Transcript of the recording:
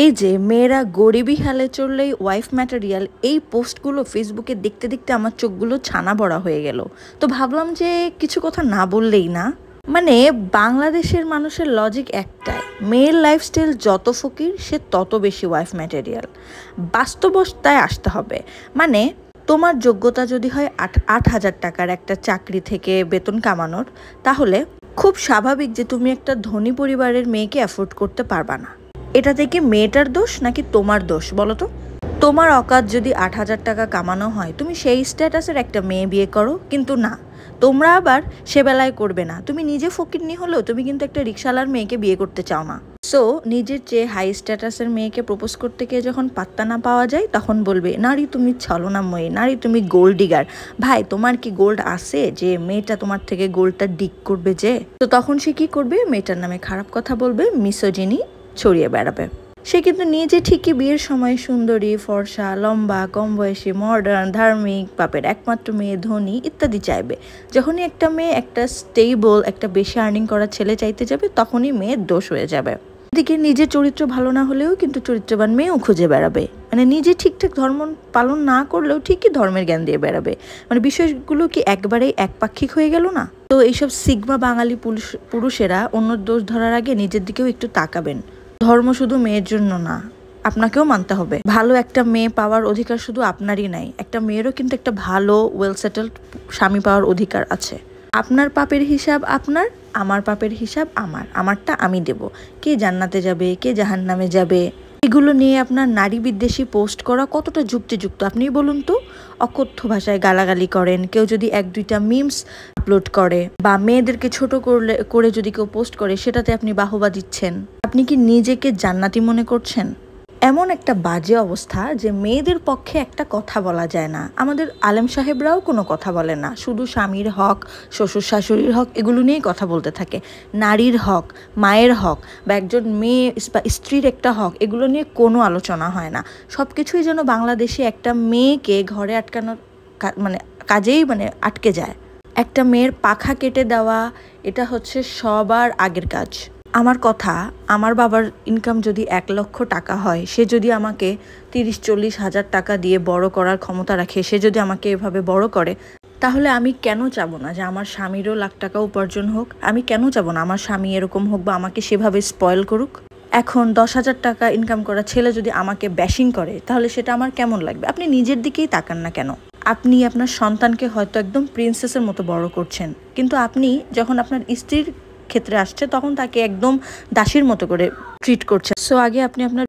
এই যে মেয়েরা গরিবী হালে চললেই ওয়াইফ ম্যাটেরিয়াল, এই পোস্টগুলো ফেসবুকে দেখতে দেখতে আমার চোখগুলো ছানা বড়া হয়ে গেল। তো ভাবলাম যে কিছু কথা না বললেই না। মানে বাংলাদেশের মানুষের লজিক একটাই, মেয়ের লাইফস্টাইল যত ফকির সে তত বেশি ওয়াইফ ম্যাটেরিয়াল। বাস্তবতায় আসতে হবে। মানে তোমার যোগ্যতা যদি হয় ৮,০০০ টাকার একটা চাকরি থেকে বেতন কামানোর, তাহলে খুব স্বাভাবিক যে তুমি একটা ধনী পরিবারের মেয়েকে অ্যাফোর্ড করতে পারবা না। এটা থেকে মেয়েটার দোষ নাকি তোমার দোষ বলো তো? তোমার অকাত যদি ৮,০০০ টাকা কামানো হয়, তুমি সেই স্ট্যাটাসের একটা মেয়ে বিয়ে করো, কিন্তু না, তোমরা আবার সে বেলায় করবে না। তুমি নিজে ফকিরনি হলেও তুমি কিন্তু একটা রিক্সাওয়ালার মেয়েকে বিয়ে করতে চাও না। সো নিজের চেয়ে হাই স্ট্যাটাসের মেয়েকে প্রপোজ করতে গিয়ে যখন পাত্তা না পাওয়া যায়, তখন বলবে নারী তুমি ছলনাময়ী, নারী তুমি গোল্ড ডিগার। ভাই, তোমার কি গোল্ড আছে যে মেয়েটা তোমার থেকে গোল্ডটা ডিগ করবে? যে তো তখন সে কি করবে? মেয়েটার নামে খারাপ কথা বলবে, মিসোজিনি ছড়িয়ে বেড়াবে। সে কিন্তু নিজে ঠিকই বিয়ের সময় সুন্দরী, ফর্সা, লম্বা, কম বয়সী, মডার্ন, ধার্মিক, বাপের একমাত্র মেয়ে, ধনী ইত্যাদি চাইবে। যখনই একটা মেয়ে একটা স্টেবল, একটা বেশি আর্নিং করা ছেলে চাইতে যাবে, তখনই মেয়ের দোষ হয়ে যাবে। এদিকে নিজের চরিত্র ভালো না হলেও কিন্তু চরিত্রবান মেয়েও খুঁজে বেড়াবে। মানে নিজে ঠিকঠাক ধর্ম পালন না করলেও ঠিকই ধর্মের জ্ঞান দিয়ে বেড়াবে। মানে বিষয়গুলো কি একবারেই একপাক্ষিক হয়ে গেল না? তো এইসব সিগমা বাঙালি পুরুষেরা অন্য দোষ ধরার আগে নিজের দিকেও একটু তাকাবেন। ধর্ম শুধু মেয়ের জন্য না, আপনাকেও মানতে হবে। ভালো একটা মেয়ে পাওয়ার অধিকার শুধু আপনারই নাই, একটা মেয়েরও কিন্তু একটা ভালো ওয়েল সেটেলড স্বামী পাওয়ার অধিকার আছে। আপনার পাপের হিসাব আপনার, আমার পাপের হিসাব আমার, আমারটা আমি দেব। কে জান্নাতে যাবে, কে জাহান্নামে যাবে, এগুলো নিয়ে আপনার নারী বিদ্বেষী পোস্ট করা কতটা যুক্তিযুক্ত আপনি বলুন তো? অকথ্য ভাষায় গালাগালি করেন, কেউ যদি ১-২টা মিমস আপলোড করে বা মেয়েদেরকে ছোট করে যদি কেউ পোস্ট করে, সেটাতে আপনি বাহবা দিচ্ছেন। আপনি কি নিজেকে জান্নাতি মনে করছেন? এমন একটা বাজে অবস্থা যে মেয়েদের পক্ষে একটা কথা বলা যায় না। আমাদের আলেম সাহেবরাও কোনো কথা বলে না, শুধু স্বামীর হক, শ্বশুর শাশুড়ির হক, এগুলো নিয়েই কথা বলতে থাকে। নারীর হক, মায়ের হক বা একজন মেয়ে বা স্ত্রীর একটা হক, এগুলো নিয়ে কোনো আলোচনা হয় না। সব কিছুই যেন বাংলাদেশে একটা মেয়েকে ঘরে আটকানোর মানে কাজেই আটকে যায়। একটা মেয়ের পাখা কেটে দেওয়া, এটা হচ্ছে সবার আগের কাজ। আমার কথা, আমার বাবার ইনকাম যদি ১,০০,০০০ টাকা হয়, সে যদি আমাকে ৩০-৪০ হাজার টাকা দিয়ে বড় করার ক্ষমতা রাখে, সে যদি আমাকে এভাবে বড় করে, তাহলে আমি কেন চাবো না যে আমার স্বামীরও লাখ টাকা উপার্জন হোক? আমি কেন চাবো না আমার স্বামী এরকম হোক বা আমাকে সেভাবে স্পয়েল করুক? এখন ১০,০০০ টাকা ইনকাম করা ছেলে যদি আমাকে ব্যাশিং করে, তাহলে সেটা আমার কেমন লাগবে? আপনি নিজের দিকেই তাকান না কেন? আপনি আপনার সন্তানকে হয়তো একদম প্রিন্সেসের মতো বড় করছেন, কিন্তু আপনি যখন আপনার স্ত্রীর ক্ষেত্রে আসছে, তখন তাকে একদম দাসীর মতো করে ট্রিট করছেন। সো আগে আপনি আপনার